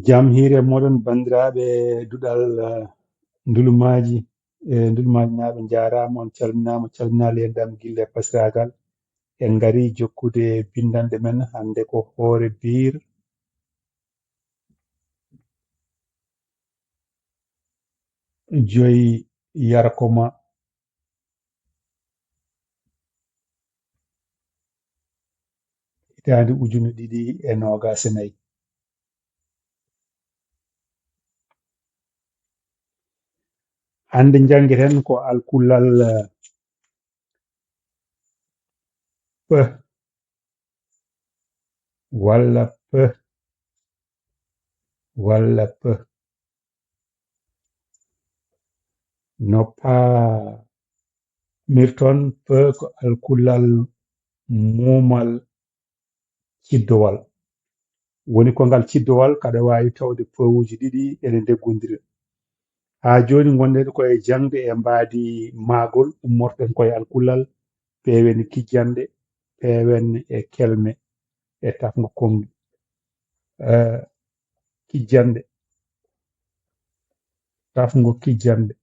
Jam hiire moɗon bandiraɓe duɗal ndulumaaji ndulumaaji naaɓe jarama on calminama calminali e ndam gille pasiragal en ngari jokkude bindanɗe men hande ko hoore biir joyi yarkoma hitande 2024. Hande jangeten ko alkulal p walla p walla p no paamirton p ko alkulal mumal ciddowal woni ko ngal ciddowal kada wawi tawde pewuji ɗiɗi ene deggodiri ha joni gonɗen koye jangde e mbaadi maagol ummorten koye alkulal peewen kijjande peewen e kelme e tafgo kongi kijjande tafgo kijjande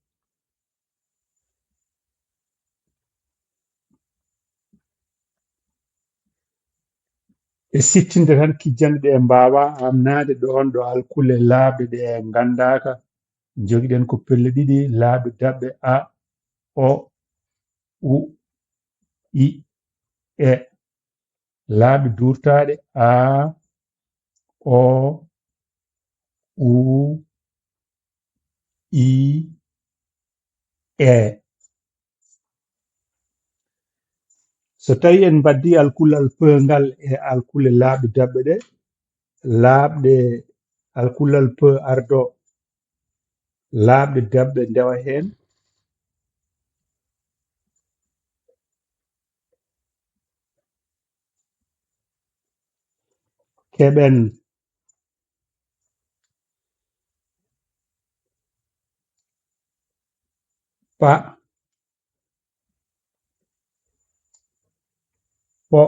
e sittinde tan kijjande ɗe mbawa amnade ɗon ɗo alkule laaɓde ɗe gandaka jogiɗen ko pelle ɗiɗi laaɓde daɓɓe a o u i e laaɓde durtaɗe a o u i e so tawi en mbaddi alkulal peungal e alkule laaɓde daɓɓe ɗe laaɓde alkulal pe ardo laaɓde daɓɓe ndewa hen keɓen pa po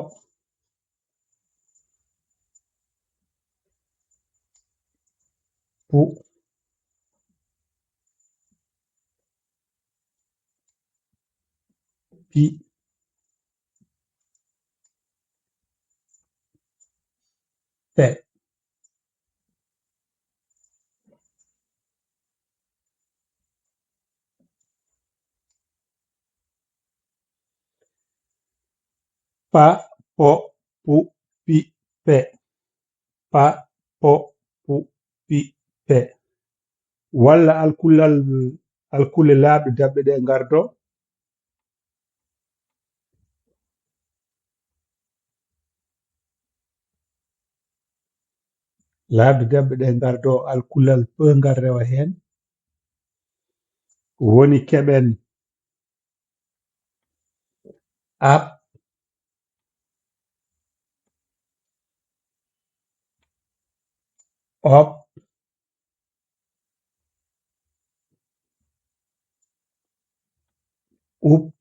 pu pi pe pa po pu pi pe pa po pu pi pe walla alkule laaɓde daɓɓe ɗe gardo laaɓde daɓɓe ɗe gardo alkulal peungal rewa hen woni keɓen ap op up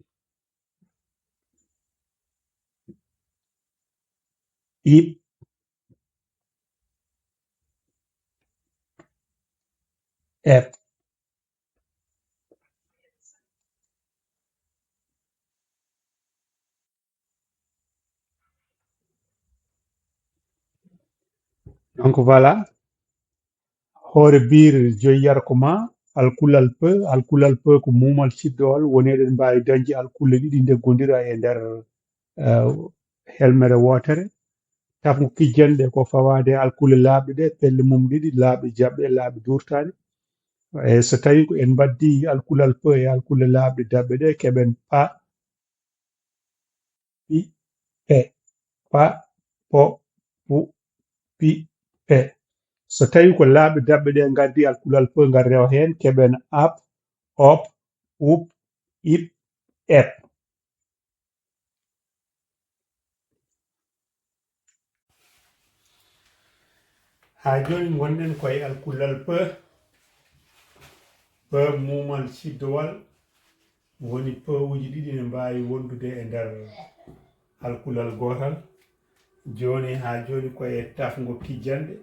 ip ep donc voilà hoore biir joyi yarkoma alkulal pe ko mumal ciddowal woni eɗen mbawi dañde alkulle ɗiɗi deggodira e nder helmere wotere tafgo kijjanɗe ko fawade alkule laaɓde ɗe pelle mum ɗiɗi laaɓde jaɓɓe laaɓde durtaɗe so tawi ko en baddi alkulal pe e alkulal laaɓɗe daɓɓe ɗe keɓen pa pi pe pa po pu pi pe so tawi ko laaɓɗe daɓɓe ɗe gaddi alkulal pe ngal rewa hen keɓen ap op up ip ep ha joni gonɗen koye alkulal pe mumal ciddowal woni pewuji ɗiɗi ne mbawi wondude e nder alkulal gotal joni ha joni koye tafgo kijjanɗe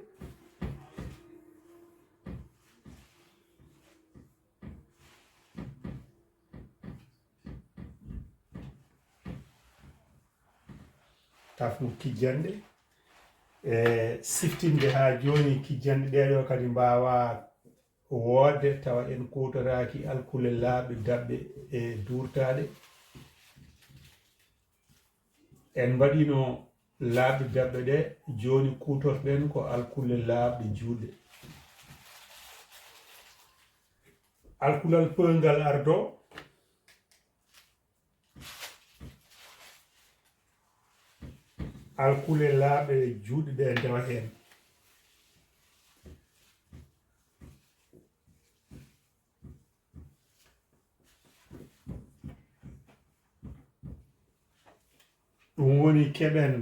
tafgo kijjanɗe e siftinde ha joni kijjanɗe ɗeɗo kadi mbawa woodde tawa en kutoraki alkule laaɓe daɓɓe e durtaɗe en mbaɗino laaɓe daɓɓe ɗe joni kutorɗen ko alkule laaɓe juuɗe alkulal pewngal ardo alkule laaɓe juuɗe ɗe ndewa hen ɗum woni keɓen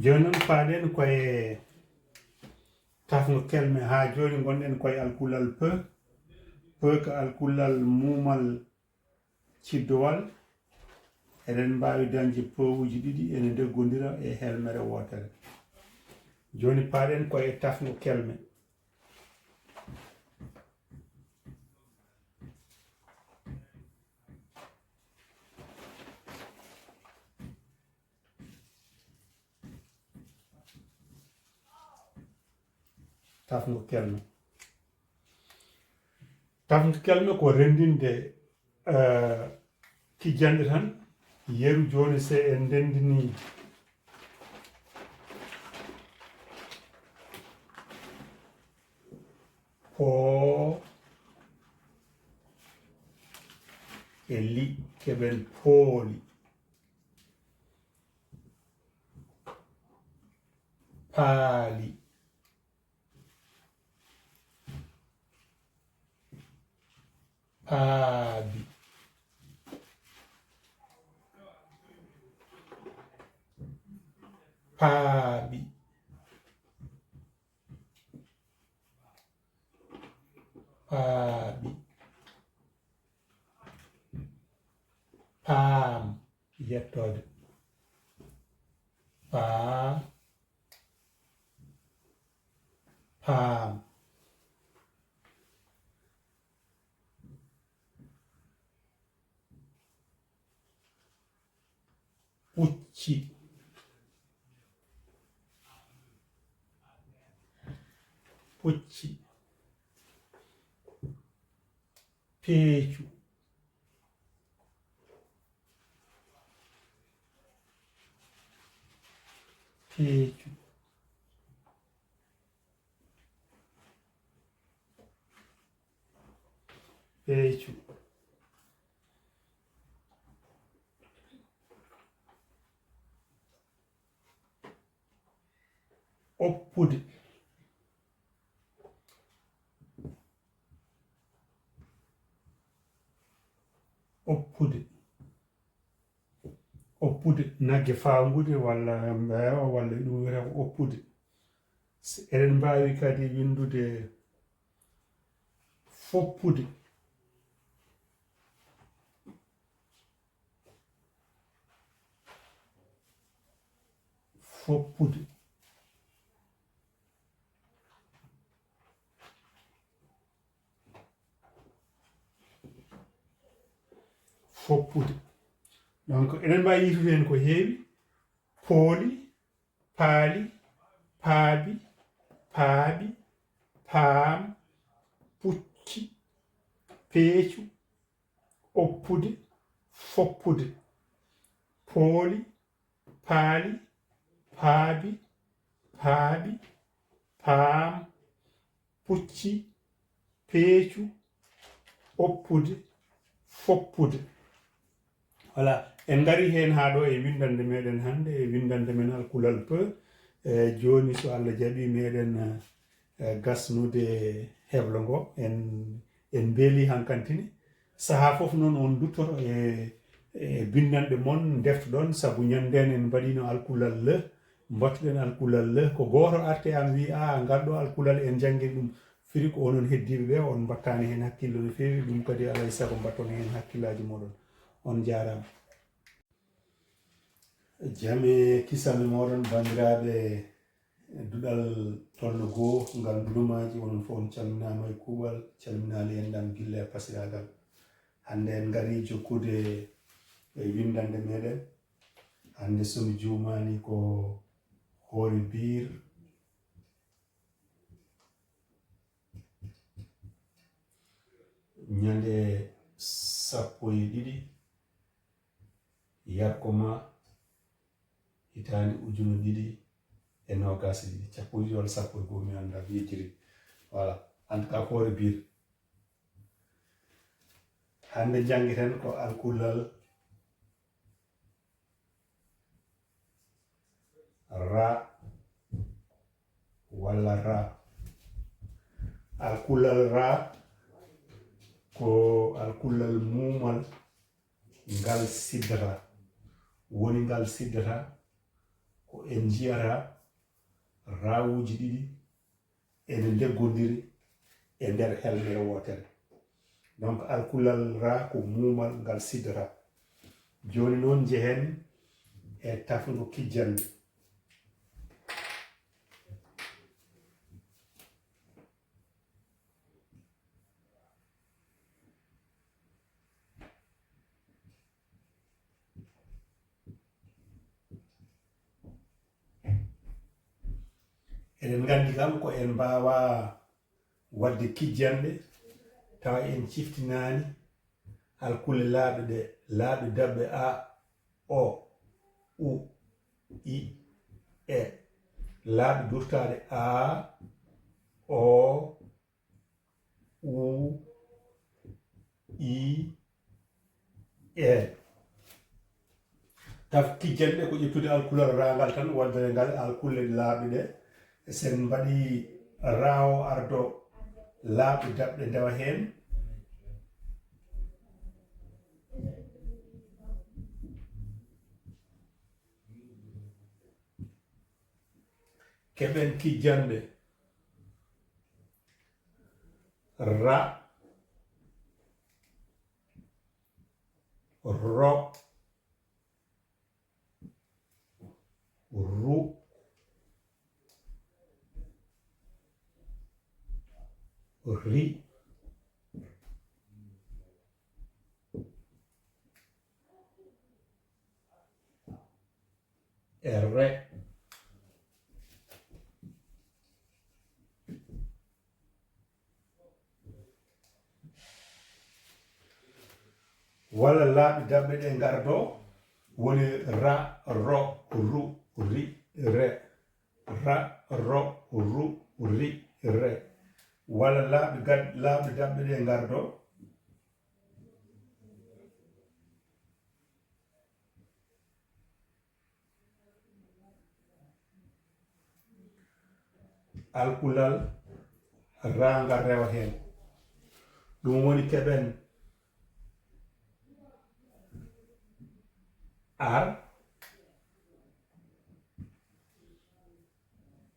joni noon paaɗen koye tafgo kelme ha joni gonɗen koye alkulal pe ko alkulal mumal ciddowal eɗen mbawi dañde pewuji ɗiɗi ene deggodira e helmere wotere joni paaɗen koye tafgo kelme tafgo kelme ko rendinde kijjanɗe tan yeru joni se en ndendini po e li keɓen pooli paali paabi paaɓi paaɓi paam yettode paa paam pucci pucci peecu peecu peecu oppude oppude oppude nagge faangude walla mbeewa walla ɗum wiyata ko oppude eɗen mbawi kadi windude foppude foppude foppude donc eɗen mbawi yitude hen ko heewi pooli paali paabi paaɓi paam pucci peecu oppude foppude pooli, paali, paabi, paaɓi, paam, pucci, peecu, oppude, foppude. Voilà, en ngari hen ha ɗo e windande meɗen hande e windande men alkulal peu. Joni so Allah jaɓi meɗen gasnude heɓlo ngo en beeli hankantini saha fof noon on duttoto e bindanɗe mon deftoɗon saabu ñanden en mbaɗino alkulal le mbattuɗen alkulal le ko goto arte am wi ngal ɗo alkulal en janggin ɗum firi ko onon heddiɓe ɓe on mbattani hen hakkille no fewi ɗum kadi alay saago mbatton hen hakkillaji moɗon. On jarama. Jame kisal moɗon bandiraɓe duɗal tolno goo ngal ndulumaji onon fof on calminama e kuuɓal calminali en ɗam gille e pasiragal. Hande en ngari jokkude e windande meɗen. Hande somi jumani ko hoore biir ñande 12 yakkoma hitande 2022 cappuyɗi walla 12 mi anda yejiri. Voilà, en tout cas hoore biir. Hande jangiten ko alkulal ra walla ra. Alkulal ra ko alkulal mumal ngal siddata, woni ngal siddata ko en jiyata rawuji ɗiɗi ene deggodiri e nder helmere wotere. Donc alkulal ra ko mumal ngal siddata. Joni noon jehen e tafgo kijjande. Eɗen gandi kam ko en mbawa wadde kijjanɗe tawa en ciftinani alkule laaɓe ɗe laaɓe dabɓe a o u i e laaɓe durtaɗe a o u i e. Taf kijjanɗe ko ƴettude alkulal rangal tan waddere ngal alkulle laaɓe ɗe sen mbaɗi rawo ardo laaɓe dabɓe ndewa hen keɓen kijjanɗe ra ro ru ri e re. Walla laaɓe dabɓe ɗe gardo woni ra ro ru ri re, ra ro ru ri re. Walla laaɓe dabɓe ɗe gardo alkulal rangal rewa hen. Ɗum woni keɓen ar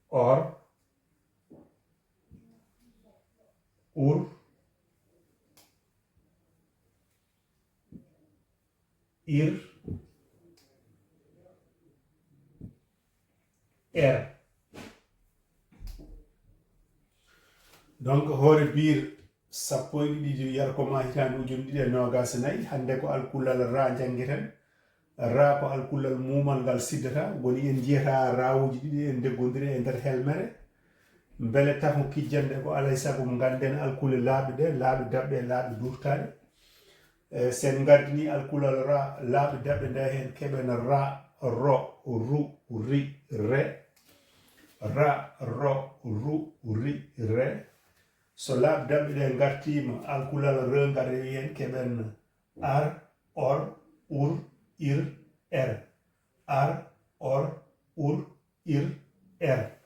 or ur ir er. Donc hoore biir 12 yarkoma hitande 2024 hande ko alkulal ra janggueten. Ra ko alkulal mumal ngal siddata woni en jiyata rawuji ɗiɗi en deggodiri e nder helmere beele tafo kijjande ko alay saago ganden alkule laaɓe ɗe laaɓe dabɓe e laaɓe durtaɗe sen gardini alkulal ra laaɓi daɓɓe nde hen keɓen ra ro ru ri re ra ro ru ri re so laaɓi daɓɓe ɗe gartima alkulal re gari hen keɓen ar or ur ir er ar or ur ir er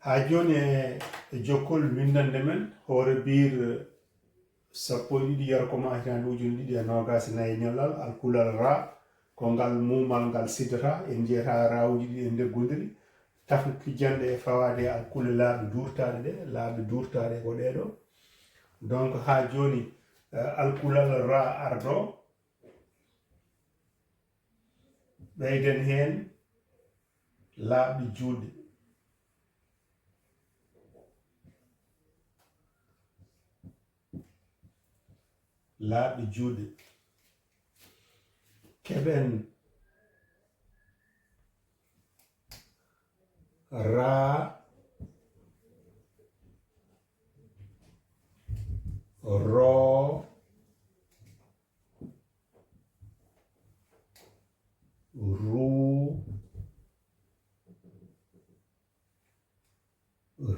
ha joni e jokkol windande men hoore biir sappo e ɗiɗi yara ko ma hitande ujune ɗiɗi e nogas nayi ñallal alkulal ra ko ngal mumal ngal siddata en jeyata rawuji ɗi e deggodiri tafno kijjanɗe e fawade e alkule laaɓi durtaɗe ko ɗeɗo donc ha joni alkulal ra ardo ɓeyden hen laaɓi juuɗe keɓen ra ro ru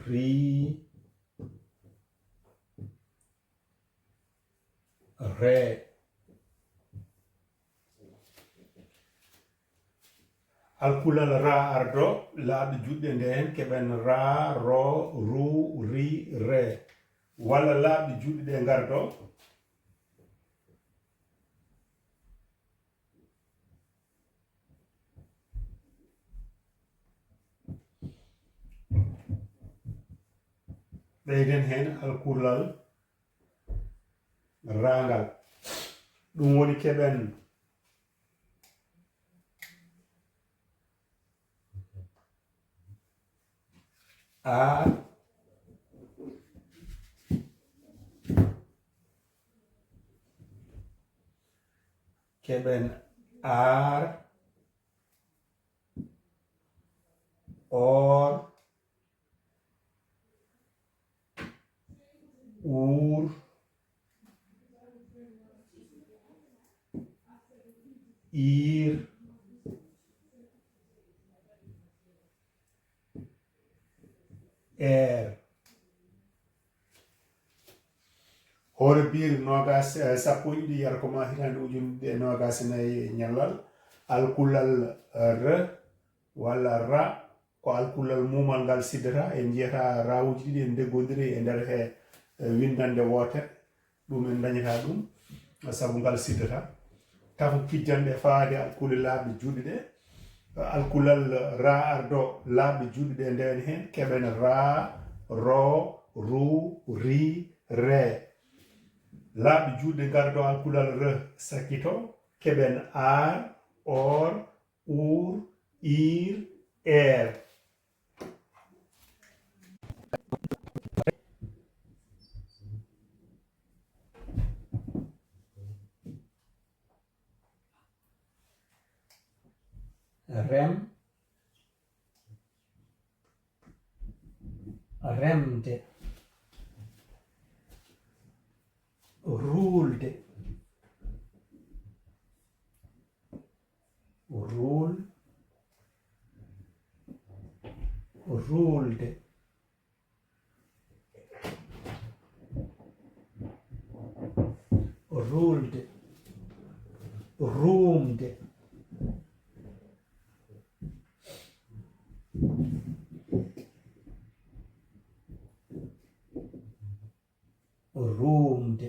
ri re alkulal ra ardo laaɓi juɗɗe nde hen keɓen ra ro ru ri re walla laaɓi juɗɗe ɗe gardo ɓeyden hen alkulal rangal ɗum woni keɓen ar keɓen ar or ur ir er hoore biir nogas sappo e ɗiɗi yara ko ma hitande ujune ɗiɗi e nogas nayi ñallal alkulal re walla ra ko alkulal mumal ngal siddata en jiyata rawuji ɗiɗi en deggodiri e nder he windande wotere ɗum en dañata ɗum saabu ngal siddata taw kijjanɗe faade alkule laaɓi juɗɗe ɗe alkulal ra ardo laaɓi juɗɗe ɗe ndewen hen keɓen ra ro ru ri re laaɓi juɗɗe gardo alkulal re sakkito keɓen ar or ur ir er rem remde ruulde ruulde ruumde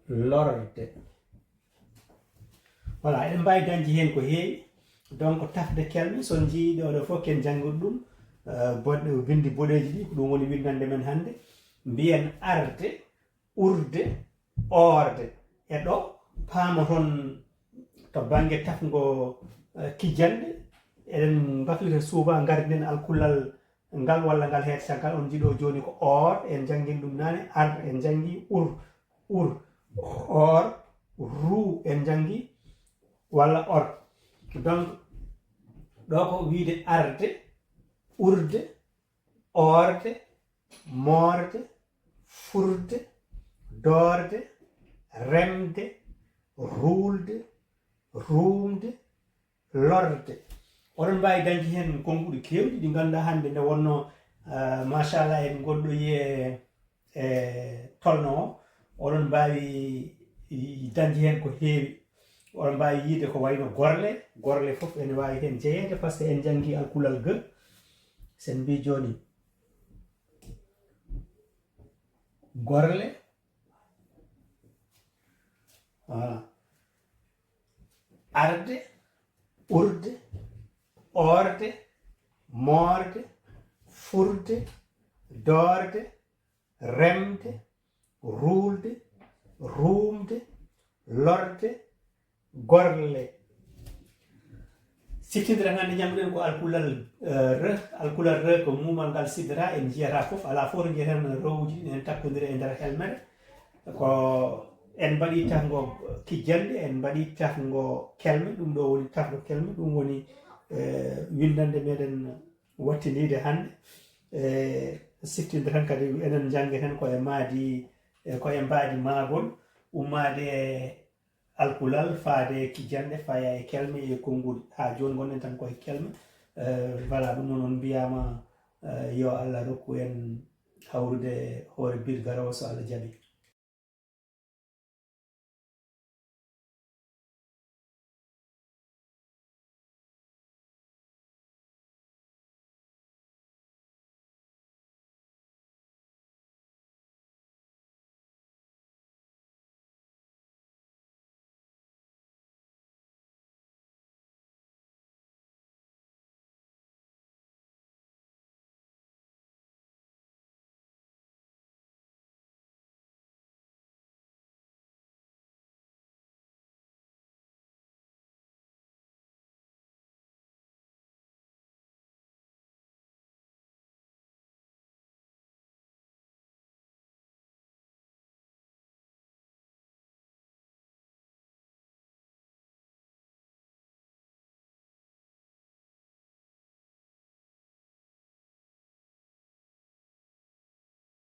lorde voilà eɗen mbawi dañde hen ko heewi donc tafde kelme son jii ɗo fof ken janggoɗ ɗum boɗɗe bindi boɗeji ɗi ko ɗum woni windande men hannde mbiyen arde urde orde e ɗo paama toon to banggue tafgo kijjanɗe eɗen baflita souvent gardinen alkullal ngal walla ngal heetata ngal on jiiɗo joni ko or en janggin ɗum nane ar en janggi ur or ru en jangi walla or. Donc ɗo ko wiide arde, urde, orde, morde, furde, dorde, remde, ruulde, ruumde, lorde. Oɗon mbawi dañde hen konkuɗe kewɗi ɗi ganduɗa hande nde wonno machallah en gonɗo yiye tolno o oɗon mbawi dañde hen ko heewi. Oɗon mbawi yiide ko wayno gorle fof ene wawi hen jeeyede par ce que en jangi alkulal ge sen mbi joni gorle voilà arde, urde, orde, morde, furde, dorde, remde, ruulde, ruumde, lorde, gorle. siftindira hande ñamɗen ko alkulal re ko mumal ngal sidira en jiyata fof ala fof to jiyatan rewuji ɗi en takkodiri e nder helmere ko en mbaɗi tafgo kijjande en mbaɗi tafgo kelme ɗum ɗo woni tafgo kelme ɗum woni windande meɗen wattidide hande siftinde tan kadi enen jangue hen koye maadi koye mbaadi maagol ummade e alkulal faade kijjande faya e kelme e konngol ha joni gonɗen tan koye kelme voilà ɗum noon on mbiyama yo Allah rokku en hawrude hoore bir garowo so Allah jaaɓi.